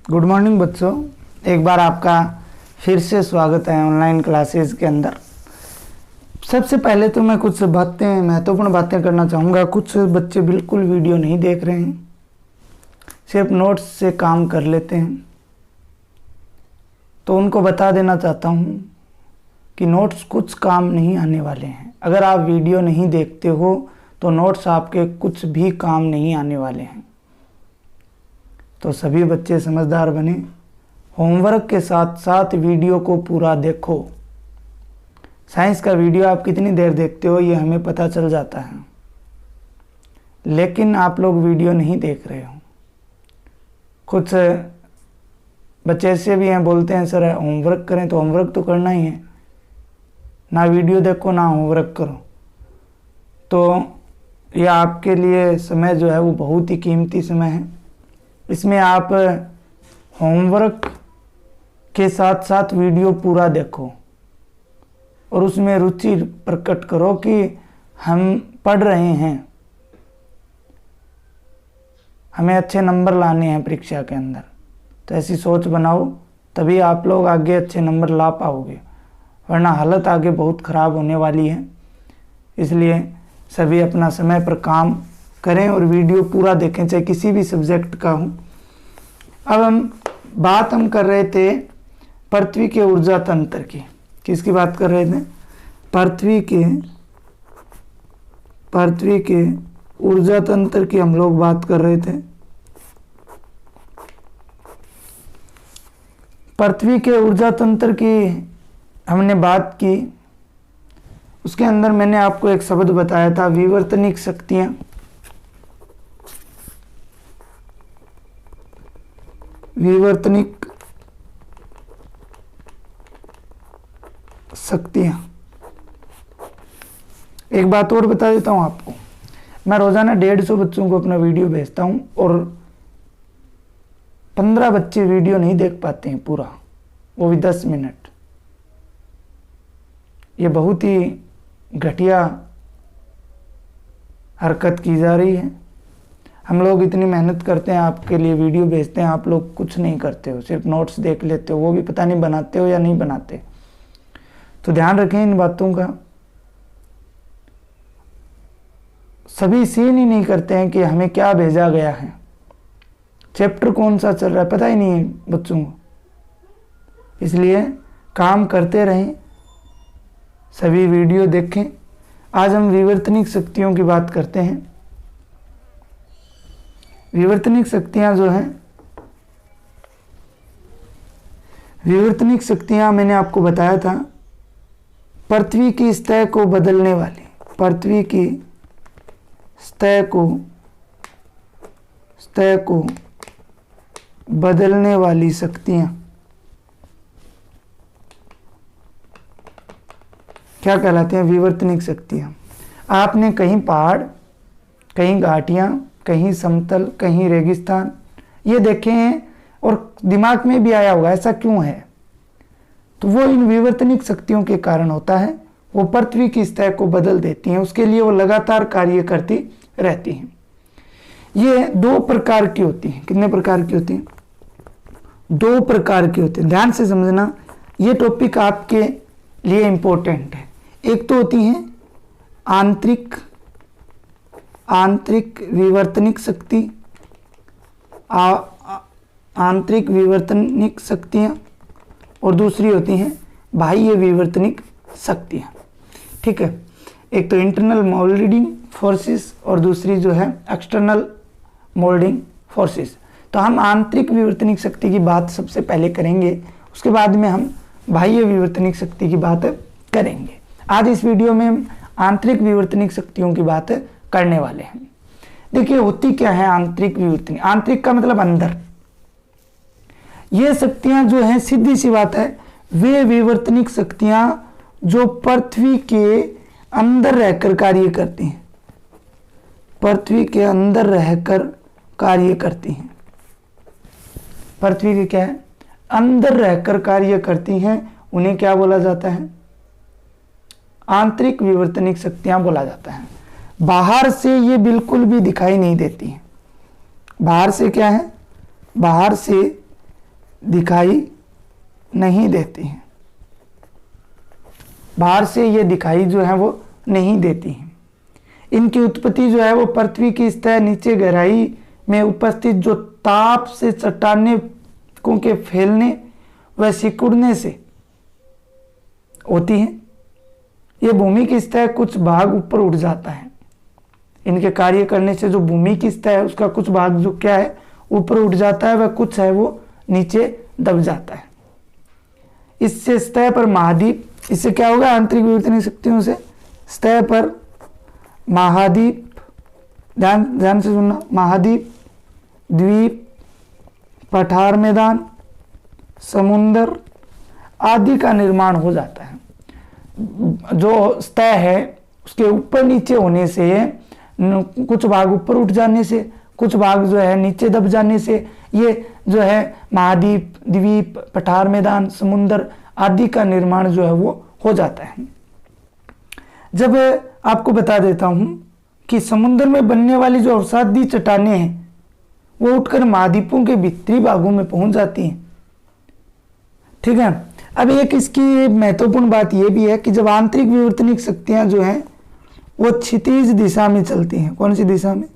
Good morning बच्चों, एक बार आपका फिर से स्वागत है ऑनलाइन क्लासेस के अंदर। सबसे पहले तो मैं कुछ महत्वपूर्ण बातें करना चाहूँगा। कुछ बच्चे बिल्कुल वीडियो नहीं देख रहे हैं, सिर्फ नोट्स से काम कर लेते हैं, तो उनको बता देना चाहता हूँ कि नोट्स कुछ काम नहीं आने वाले हैं। अगर आप वीडियो नहीं देखते हो तो नोट्स आपके कुछ भी काम नहीं आने वाले हैं। तो सभी बच्चे समझदार बने, होमवर्क के साथ साथ वीडियो को पूरा देखो। साइंस का वीडियो आप कितनी देर देखते हो ये हमें पता चल जाता है, लेकिन आप लोग वीडियो नहीं देख रहे हो। कुछ बच्चे ऐसे भी हैं, बोलते हैं सर होमवर्क करें, तो होमवर्क तो करना ही है, ना वीडियो देखो ना होमवर्क करो। तो यह आपके लिए समय जो है वो बहुत ही कीमती समय है। इसमें आप होमवर्क के साथ साथ वीडियो पूरा देखो और उसमें रुचि प्रकट करो कि हम पढ़ रहे हैं, हमें अच्छे नंबर लाने हैं परीक्षा के अंदर। तो ऐसी सोच बनाओ, तभी आप लोग आगे अच्छे नंबर ला पाओगे, वरना हालत आगे बहुत ख़राब होने वाली है। इसलिए सभी अपना समय पर काम करें और वीडियो पूरा देखें, चाहे किसी भी सब्जेक्ट का हो। अब हम कर रहे थे पृथ्वी के ऊर्जा तंत्र की। किसकी बात कर रहे थे? पृथ्वी के ऊर्जा तंत्र की हम लोग बात कर रहे थे। पृथ्वी के ऊर्जा तंत्र की हमने बात की, उसके अंदर मैंने आपको एक शब्द बताया था, विवर्तनिक शक्तियां। विवर्तनिक शक्तियां। एक बात और बता देता हूं आपको, मैं रोजाना 150 बच्चों को अपना वीडियो भेजता हूं और 15 बच्चे वीडियो नहीं देख पाते हैं पूरा, वो भी 10 मिनट। ये बहुत ही घटिया हरकत की जा रही है। हम लोग इतनी मेहनत करते हैं, आपके लिए वीडियो भेजते हैं, आप लोग कुछ नहीं करते हो, सिर्फ नोट्स देख लेते हो, वो भी पता नहीं बनाते हो या नहीं बनाते। तो ध्यान रखें इन बातों का। सभी सीन ही नहीं करते हैं कि हमें क्या भेजा गया है, चैप्टर कौन सा चल रहा है, पता ही नहीं है बच्चों को। इसलिए काम करते रहें, सभी वीडियो देखें। आज हम विवर्तनिक शक्तियों की बात करते हैं। विवर्तनिक शक्तियां जो हैं, विवर्तनिक शक्तियां मैंने आपको बताया था, पृथ्वी की सतह को बदलने वाली, पृथ्वी की सतह को बदलने वाली शक्तियां क्या कहलाती हैं? विवर्तनिक शक्तियां। आपने कहीं पहाड़, कहीं घाटियां, कहीं समतल, कहीं रेगिस्तान ये देखे हैं और दिमाग में भी आया होगा ऐसा क्यों है। तो वो इन विवर्तनिक शक्तियों के कारण होता है। वो पृथ्वी की सतह को बदल देती हैं, उसके लिए वो लगातार कार्य करती रहती हैं। ये 2 प्रकार की होती हैं। कितने प्रकार की होती हैं? 2 प्रकार की होती हैं। ध्यान से समझना, ये टॉपिक आपके लिए इंपॉर्टेंट है। एक तो होती हैं आंतरिक विवर्तनिक शक्ति, आंतरिक विवर्तनिक शक्तियां, और दूसरी होती हैं बाह्य विवर्तनिक शक्तियां। ठीक है, एक तो इंटरनल मोल्डिंग फोर्सेस और दूसरी जो है एक्सटर्नल मोल्डिंग फोर्सेस। तो हम आंतरिक विवर्तनिक शक्ति की बात सबसे पहले करेंगे, उसके बाद में हम बाह्य विवर्तनिक शक्ति की बात करेंगे। आज इस वीडियो में हम आंतरिक विवर्तनिक शक्तियों की बात करने वाले हैं। देखिए होती क्या है आंतरिक विवर्तनिक? आंतरिक का मतलब अंदर। ये शक्तियां जो हैं, सीधी सी बात है, वे विवर्तनिक शक्तियां जो पृथ्वी के अंदर रहकर कार्य करती हैं, पृथ्वी के अंदर रहकर कार्य करती हैं। पृथ्वी के क्या है? अंदर रहकर कार्य करती हैं, उन्हें क्या बोला जाता है? आंतरिक विवर्तनिक शक्तियां बोला जाता है। बाहर से ये बिल्कुल भी दिखाई नहीं देती हैं। बाहर से क्या है? बाहर से दिखाई नहीं देती हैं, बाहर से ये दिखाई जो है वो नहीं देती हैं। इनकी उत्पत्ति जो है वो पृथ्वी की सतह नीचे गहराई में उपस्थित जो ताप से चट्टानों के फैलने व सिकुड़ने से होती है। ये भूमि की सतह कुछ भाग ऊपर उठ जाता है, इनके कार्य करने से जो भूमि की सतह है उसका कुछ भाग जो क्या है ऊपर उठ जाता है, वह कुछ है वो नीचे दब जाता है। इससे सतह पर महाद्वीप, इससे क्या होगा आंतरिक विवर्तनिक शक्तियों से सतह पर महाद्वीप, ध्यान से सुनना, महाद्वीप, द्वीप, पठार मैदान, समुंदर आदि का निर्माण हो जाता है। जो सतह है उसके ऊपर नीचे होने से, कुछ भाग ऊपर उठ जाने से, कुछ भाग जो है नीचे दब जाने से ये जो है महाद्वीप, द्वीप, पठार मैदान, समुंदर आदि का निर्माण जो है वो हो जाता है। जब आपको बता देता हूं कि समुद्र में बनने वाली जो अवसादी चट्टानें हैं वो उठकर महाद्वीपों के भीतरी भागों में पहुंच जाती हैं। ठीक है, अब एक इसकी महत्वपूर्ण बात यह भी है कि जब आंतरिक विवर्तनिक शक्तियां जो हैं वो क्षितिज दिशा में चलती हैं, कौन सी दिशा में,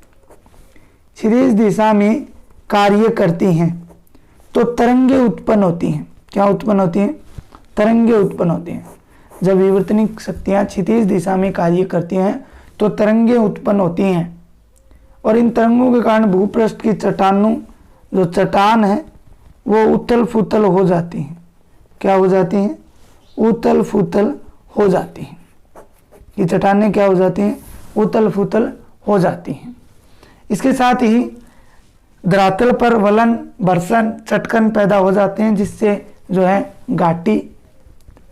क्षितिज दिशा में कार्य करती हैं, तो तरंगे उत्पन्न होती हैं। क्या उत्पन्न होती हैं, तरंगे उत्पन्न होती हैं। जब विवर्तनिक शक्तियां क्षितिज दिशा में कार्य करती हैं तो तरंगे उत्पन्न होती हैं, और इन तरंगों के कारण भूपृष्ठ की चट्टानों, जो चट्टान है वो उथल फुथल हो जाती हैं। क्या हो जाती हैं, उथल फुथल हो जाती हैं। ये चट्टानें क्या हो जाती हैं, उथल फुथल हो जाती हैं। इसके साथ ही धरातल पर वलन, बरसन, चटकन पैदा हो जाते हैं, जिससे जो है घाटी,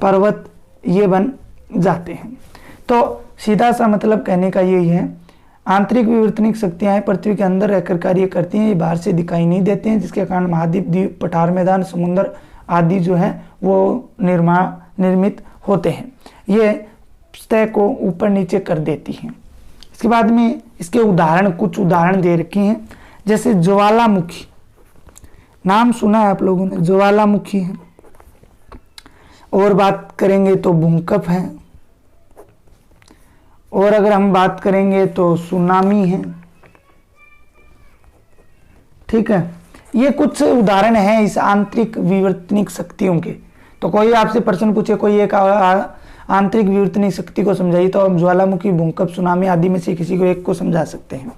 पर्वत ये बन जाते हैं। तो सीधा सा मतलब कहने का यही है, आंतरिक विवर्तनिक शक्तियां पृथ्वी के अंदर रहकर कार्य करती हैं, ये बाहर से दिखाई नहीं देते हैं, जिसके कारण महाद्वीप, द्वीप, पठार मैदान, समुद्र आदि जो है वो निर्मित होते हैं। ये सतह को ऊपर नीचे कर देती हैं। इसके बाद में इसके उदाहरण, कुछ उदाहरण दे रखे हैं, जैसे ज्वालामुखी, नाम सुना है आप लोगों ने, ज्वालामुखी है। और बात करेंगे तो भूकंप है, और अगर हम बात करेंगे तो सुनामी है। ठीक है, ये कुछ उदाहरण हैं इस आंतरिक विवर्तनिक शक्तियों के। तो कोई आपसे प्रश्न पूछे, कोई एक आंतरिक विवर्तनिक शक्ति को समझाइए, तो हम ज्वालामुखी, भूकंप, सुनामी आदि में से किसी को एक को समझा सकते हैं।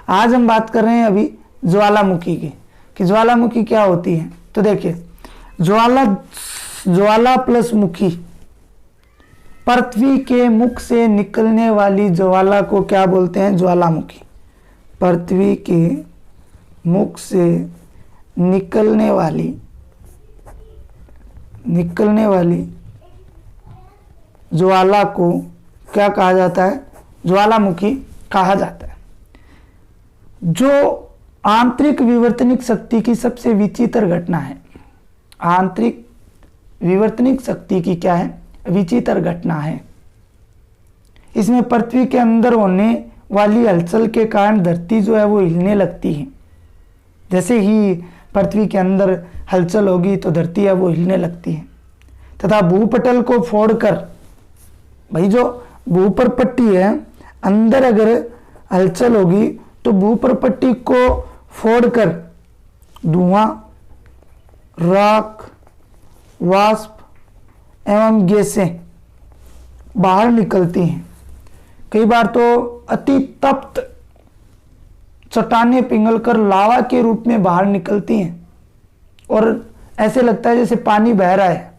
आज हम बात कर रहे हैं अभी ज्वालामुखी की, कि ज्वालामुखी क्या होती है। तो देखिए, ज्वाला प्लस मुखी, पृथ्वी के मुख से निकलने वाली ज्वाला को क्या बोलते हैं, ज्वालामुखी। पृथ्वी के मुख से निकलने वाली ज्वाला को क्या कहा जाता है, ज्वालामुखी कहा जाता है। जो आंतरिक विवर्तनिक शक्ति की सबसे विचित्र घटना है, आंतरिक विवर्तनिक शक्ति की क्या है, विचित्र घटना है। इसमें पृथ्वी के अंदर होने वाली हलचल के कारण धरती जो है वो हिलने लगती है। जैसे ही पृथ्वी के अंदर हलचल होगी तो धरती है वो हिलने लगती है, तथा भूपटल को फोड़कर, भाई जो भूपर पट्टी है अंदर अगर हलचल होगी तो भूपर पट्टी को फोड़कर धुआं, राख, वाष्प एवं गैसें बाहर निकलती हैं। कई बार तो अति तप्त चट्टानें पिघलकर लावा के रूप में बाहर निकलती हैं, और ऐसे लगता है जैसे पानी बह रहा है।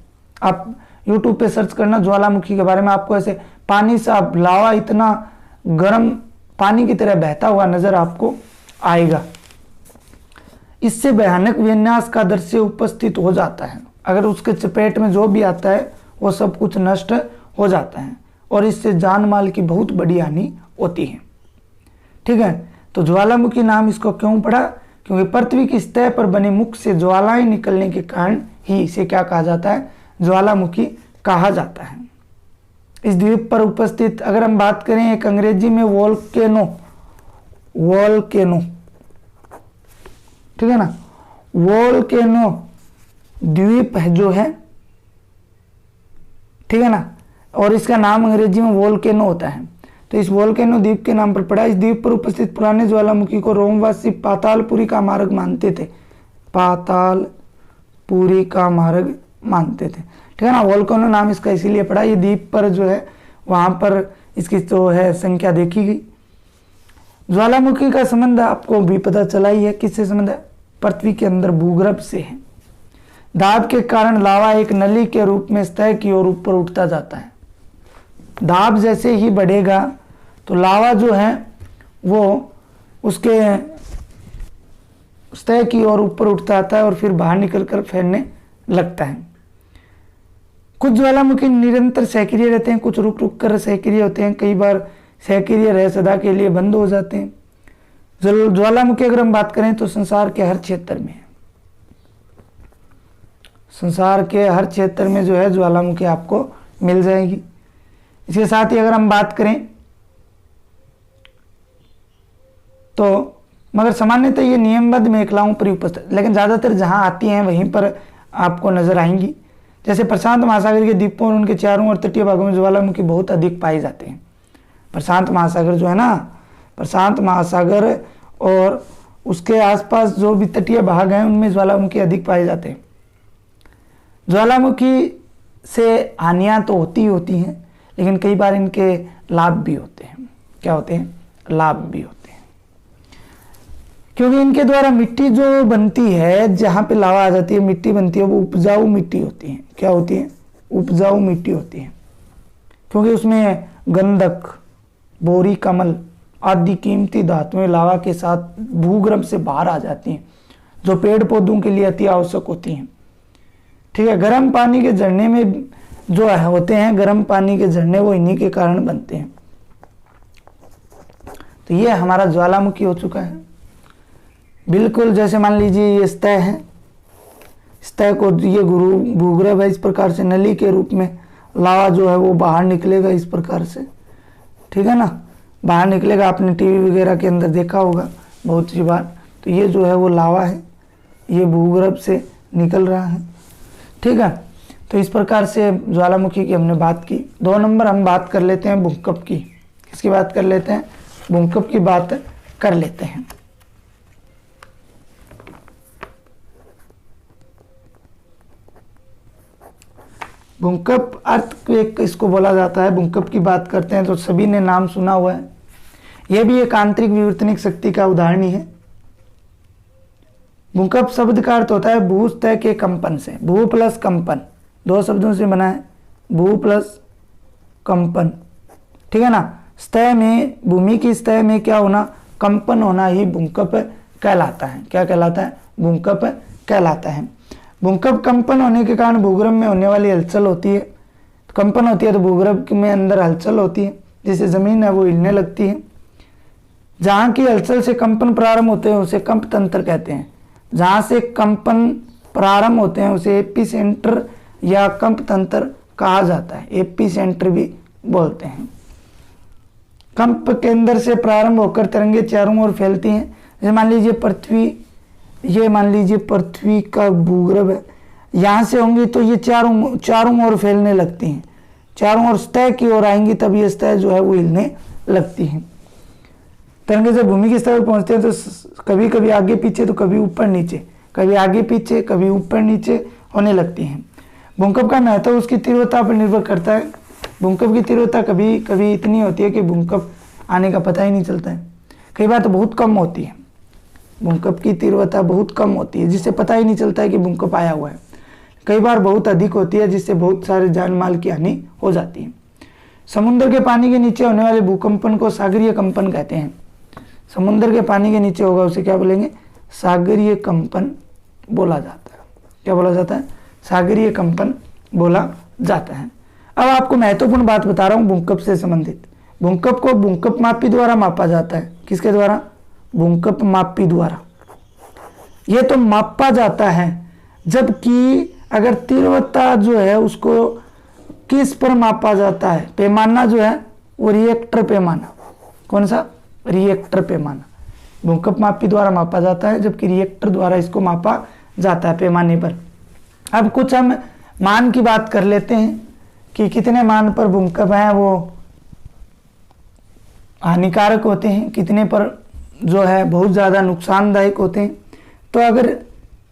आप YouTube पे सर्च करना ज्वालामुखी के बारे में, आपको ऐसे पानी सा, लावा इतना गर्म पानी की तरह बहता हुआ नजर आपको आएगा। इससे भयानक विन्यास का दृश्य उपस्थित हो जाता है। अगर उसके चपेट में जो भी आता है वो सब कुछ नष्ट हो जाता है, और इससे जान माल की बहुत बड़ी हानि होती है। ठीक है, तो ज्वालामुखी नाम इसको क्यों पड़ा, क्योंकि पृथ्वी की सतह पर बने मुख से ज्वालाएं निकलने के कारण ही इसे क्या कहा जाता है, ज्वालामुखी कहा जाता है। इस द्वीप पर उपस्थित, अगर हम बात करें एक अंग्रेजी में वोल्केनो, ठीक है ना, वोल्केनो द्वीप है जो है, ठीक है ना, और इसका नाम अंग्रेजी में वोल्केनो होता है। तो इस वोल्केनो द्वीप के नाम पर पड़ा। इस द्वीप पर उपस्थित पुराने ज्वालामुखी को रोमवासी पातालपुरी का मार्ग मानते थे, पातालपुरी का मार्ग मानते थे, ठीक है ना। वोल्केनो नाम इसका इसीलिए पड़ा, ये द्वीप पर जो है वहां पर इसकी जो है संख्या देखी गई। ज्वालामुखी का संबंध आपको भी पता चला ही है, किससे संबंध है, पृथ्वी के अंदर भूगर्भ से है। दाब के कारण लावा एक नली के रूप में सतह की ओर ऊपर उठता जाता है। दाब जैसे ही बढ़ेगा तो लावा जो है वो उसके सतह की ओर ऊपर उठता आता है और फिर बाहर निकलकर फैलने लगता है। कुछ ज्वालामुखी निरंतर सक्रिय रहते हैं, कुछ रुक रुक कर सक्रिय होते हैं, कई बार सक्रिय रह सदा के लिए बंद हो जाते हैं। ज्वालामुखी अगर हम बात करें तो संसार के हर क्षेत्र में, संसार के हर क्षेत्र में जो है ज्वालामुखी आपको मिल जाएगी। इसके साथ ही अगर हम बात करें तो मगर सामान्यतः ये नियमबद्ध मेखलाओं पर उपस्थित, लेकिन ज़्यादातर जहाँ आती हैं वहीं पर आपको नजर आएंगी। जैसे प्रशांत महासागर के द्वीपों और उनके चारों और तटीय भागों में ज्वालामुखी बहुत अधिक पाए जाते हैं। प्रशांत महासागर जो है ना, प्रशांत महासागर और उसके आसपास जो भी तटीय भाग हैं उनमें ज्वालामुखी अधिक पाए जाते हैं। ज्वालामुखी से हानियाँ तो होती ही होती हैं, लेकिन कई बार इनके लाभ भी होते हैं। क्या होते हैं? लाभ भी होते हैं, क्योंकि इनके द्वारा मिट्टी जो बनती है, जहाँ पे लावा आ जाती है मिट्टी बनती है, वो उपजाऊ मिट्टी होती है। क्या होती है? उपजाऊ मिट्टी होती है, क्योंकि उसमें गंधक, बोरी, कमल आदि कीमती धातुएं लावा के साथ भूगर्भ से बाहर आ जाती हैं, जो पेड़ पौधों के लिए अति आवश्यक होती हैं। ठीक है, गर्म पानी के झरने में जो होते हैं, गर्म पानी के झरने, वो इन्हीं के कारण बनते हैं। तो ये हमारा ज्वालामुखी हो चुका है। बिल्कुल जैसे मान लीजिए ये सतह है, सतह को ये भूगर्भ है, इस प्रकार से नली के रूप में लावा जो है वो बाहर निकलेगा इस प्रकार से, ठीक है ना, बाहर निकलेगा। आपने टीवी वगैरह के अंदर देखा होगा बहुत सी बार। तो ये जो है वो लावा है, ये भूगर्भ से निकल रहा है, ठीक है। तो इस प्रकार से ज्वालामुखी की हमने बात की। 2 नंबर हम बात कर लेते हैं भूकंप की। किसकी बात कर लेते हैं? भूकंप की बात कर लेते हैं। भूकंप अर्थक्वेक इसको बोला जाता है। भूकंप की बात करते हैं तो सभी ने नाम सुना हुआ है। यह भी एक आंतरिक विवर्तनिक शक्ति का उदाहरण ही है। भूकंप शब्द का अर्थ होता है भू सतह के कंपन से। भू प्लस कंपन, 2 शब्दों से बना है, भू प्लस कंपन, ठीक है ना। सतह में, भूमि की सतह में क्या होना? कंपन होना ही भूकंप कहलाता है। क्या कहलाता है? भूकंप कहलाता है। भूकंप कंपन होने के कारण भूगर्भ में होने वाली हलचल होती है। कंपन होती है तो भूगर्भ में अंदर हलचल होती है, जिससे जमीन है वो हिलने लगती है। जहाँ की हलचल से कंपन प्रारंभ होते हैं उसे कंप तंत्र कहते हैं। जहाँ से कंपन प्रारंभ होते हैं उसे एपी सेंटर या कंप तंत्र कहा जाता है। एपी सेंटर भी बोलते हैं। कंप केंद्र से प्रारंभ होकर तरंगे चारों ओर फैलती हैं। जैसे मान लीजिए पृथ्वी, ये मान लीजिए पृथ्वी का भूगर्भ है, यहाँ से होंगी तो ये चारों ओर फैलने लगती हैं, चारों ओर सतह की ओर आएंगी, तब ये सतह जो है वो हिलने लगती हैं। तरंगे जब भूमि की सतह पर पहुँचते हैं तो कभी कभी आगे पीछे तो कभी ऊपर नीचे, कभी आगे पीछे कभी ऊपर नीचे होने लगती हैं। भूकंप का महत्व उसकी तीव्रता पर निर्भर करता है। भूकंप की तीव्रता कभी कभी इतनी होती है कि भूकंप आने का पता ही नहीं चलता है। कई बार तो बहुत कम होती है, भूकंप की तीव्रता बहुत कम होती है जिससे पता ही नहीं चलता है कि भूकंप आया हुआ है। कई बार बहुत अधिक होती है जिससे बहुत सारे जान माल की हानि हो जाती है। समुद्र के पानी के नीचे होने वाले भूकंपन को सागरीय कंपन कहते हैं। समुद्र के पानी के नीचे होगा उसे क्या बोलेंगे? सागरीय कंपन बोला जाता है। क्या बोला जाता है? सागरीय कंपन बोला जाता है। अब आपको महत्वपूर्ण बात बता रहा हूँ भूकंप से संबंधित। भूकंप को भूकंप मापी द्वारा मापा जाता है। किसके द्वारा? भूकंप मापी द्वारा। यह तो मापा जाता है, जबकि अगर तीव्रता जो है उसको किस पर मापा जाता है? पैमाना जो है वो रिएक्टर पैमाना। कौन सा? रिएक्टर पैमाना। भूकंप मापी द्वारा मापा जाता है, जबकि रिएक्टर द्वारा इसको मापा जाता है पैमाने पर। अब कुछ हम मान की बात कर लेते हैं कि कितने मान पर भूकंप हैं वो हानिकारक होते हैं, कितने पर जो है बहुत ज़्यादा नुकसानदायक होते हैं। तो अगर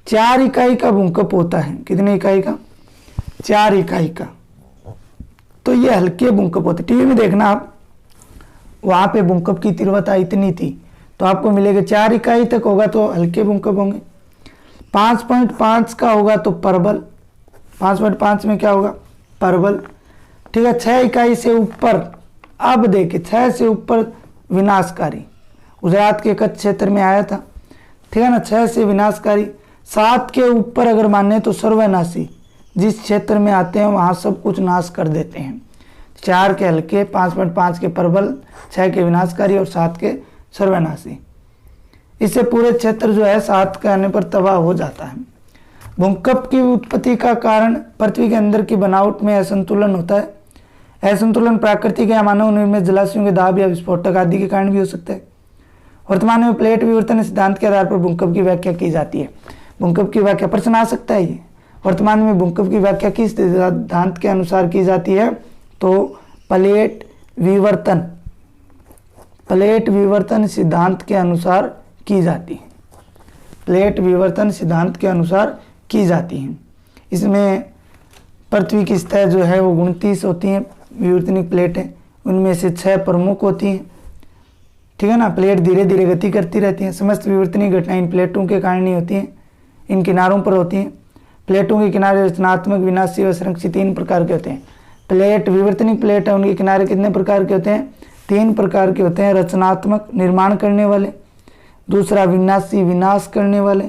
4 इकाई का भूकंप होता है, कितने इकाई का? 4 इकाई का, तो ये हल्के भूकंप होते। टीवी में देखना आप, वहाँ पे भूकंप की तीव्रता इतनी थी, तो आपको मिलेगा 4 इकाई तक होगा तो हल्के भूकंप होंगे। 5.5 का होगा तो प्रबल, 5.5 में क्या होगा? प्रबल। ठीक है, 6 इकाई से ऊपर, अब देखिए 6 से ऊपर विनाशकारी, गुजरात के कच्छ क्षेत्र में आया था, ठीक है ना, 6 से विनाशकारी। 7 के ऊपर अगर माने तो सर्वनाशी, जिस क्षेत्र में आते हैं वहाँ सब कुछ नाश कर देते हैं। 4 के हल्के, 5.5 के प्रबल, 6 के विनाशकारी और 7 के सर्वनाशी। इससे पूरे क्षेत्र जो है 7 के आने पर तबाह हो जाता है। भूकंप की उत्पत्ति का कारण पृथ्वी के अंदर की बनावट में असंतुलन होता है। असंतुलन प्राकृतिक या मानव निर्मित जलाशयों के दाब या विस्फोटक आदि के कारण भी हो सकता है। वर्तमान में प्लेट विवर्तन सिद्धांत के आधार पर भूकंप की व्याख्या की जाती है। भूकंप की व्याख्या, प्रश्न आ सकता है ये, वर्तमान में भूकंप की व्याख्या किस सिद्धांत के अनुसार की जाती है? तो प्लेट विवर्तन सिद्धांत के अनुसार की जाती है। प्लेट विवर्तन सिद्धांत के अनुसार की जाती है। इसमें पृथ्वी की सतह जो है वो 29 होती हैं विवर्तनिक प्लेटें, उनमें से 6 प्रमुख होती हैं। ठीक है ना, प्लेट धीरे धीरे गति करती रहती हैं। समस्त विवर्तनिक घटनाएं इन प्लेटों के कारण ही होती हैं, इन किनारों पर होती हैं। प्लेटों के किनारे रचनात्मक, विनाशी व संरक्षित 3 प्रकार के होते हैं। प्लेट विवर्तनिक प्लेट है, उनके किनारे कितने प्रकार के होते हैं? 3 प्रकार के होते हैं। रचनात्मक, निर्माण करने वाले, दूसरा विनाशी, विनाश करने वाले,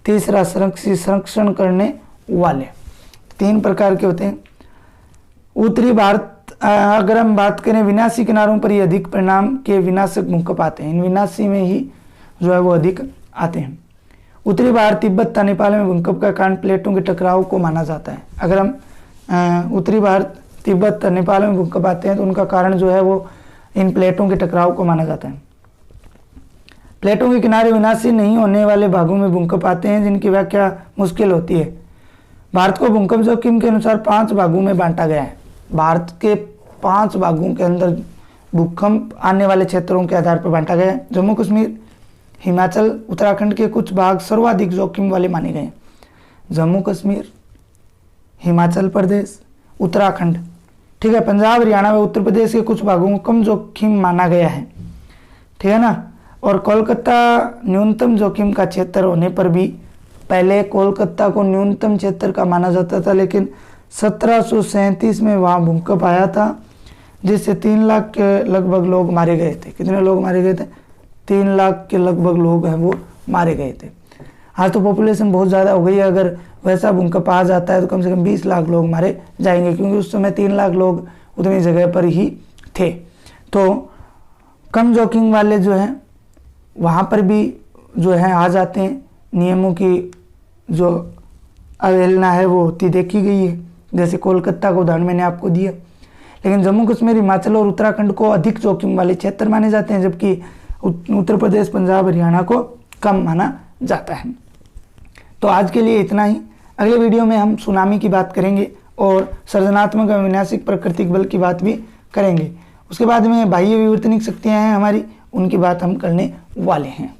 तीसरा संरक्षित, संरक्षण करने वाले। 3 प्रकार के होते हैं। उत्तरी भारत अगर हम बात करें, विनाशी किनारों पर ही अधिक परिणाम के विनाशक भूकंप आते हैं। इन विनाशी में ही जो है वो अधिक आते हैं। उत्तरी भारत, तिब्बत तथा नेपाल में भूकंप का कारण प्लेटों के टकराव को माना जाता है। अगर हम उत्तरी भारत, तिब्बत तथा नेपाल में भूकंप आते हैं तो उनका कारण जो है वो इन प्लेटों के टकराव को माना जाता है। प्लेटों के किनारे विनाशी नहीं होने वाले भागों में भूकंप आते हैं, जिनकी व्याख्या मुश्किल होती है। भारत को भूकंप जोखिम के अनुसार 5 भागों में बांटा गया है। भारत के 5 भागों के अंदर भूकंप आने वाले क्षेत्रों के आधार पर बांटा गया है। जम्मू कश्मीर, हिमाचल, उत्तराखंड के कुछ भाग सर्वाधिक जोखिम वाले माने गए। जम्मू कश्मीर, हिमाचल प्रदेश, उत्तराखंड, ठीक है, पंजाब, हरियाणा व उत्तर प्रदेश के कुछ भागों को कम जोखिम माना गया है। ठीक है ना, और कोलकाता न्यूनतम जोखिम का क्षेत्र होने पर भी, पहले कोलकाता को न्यूनतम क्षेत्र का माना जाता था, लेकिन 1737 में वहाँ भूकंप आया था, जिससे 3 लाख के लगभग लोग मारे गए थे। कितने लोग मारे गए थे? 3 लाख के लगभग लोग हैं वो मारे गए थे। आज तो पॉपुलेशन बहुत ज़्यादा हो गई है, अगर वैसा भूकंप आ जाता है तो कम से कम 20 लाख लोग मारे जाएंगे, क्योंकि उस समय 3 लाख लोग उतनी जगह पर ही थे। तो कम जोखिम वाले जो हैं वहाँ पर भी जो है आ जाते हैं। नियमों की जो अवहेलना है वो होती देखी गई है, जैसे कोलकाता का उदाहरण मैंने आपको दिया। लेकिन जम्मू कश्मीर, हिमाचल और उत्तराखंड को अधिक जोखिम वाले क्षेत्र माने जाते हैं, जबकि उत्तर प्रदेश, पंजाब, हरियाणा को कम माना जाता है। तो आज के लिए इतना ही। अगले वीडियो में हम सुनामी की बात करेंगे और सृजनात्मक और विनाशिक प्राकृतिक बल की बात भी करेंगे। उसके बाद में बाह्य विवर्तनिक शक्तियाँ हैं हमारी, उनकी बात हम करने वाले हैं।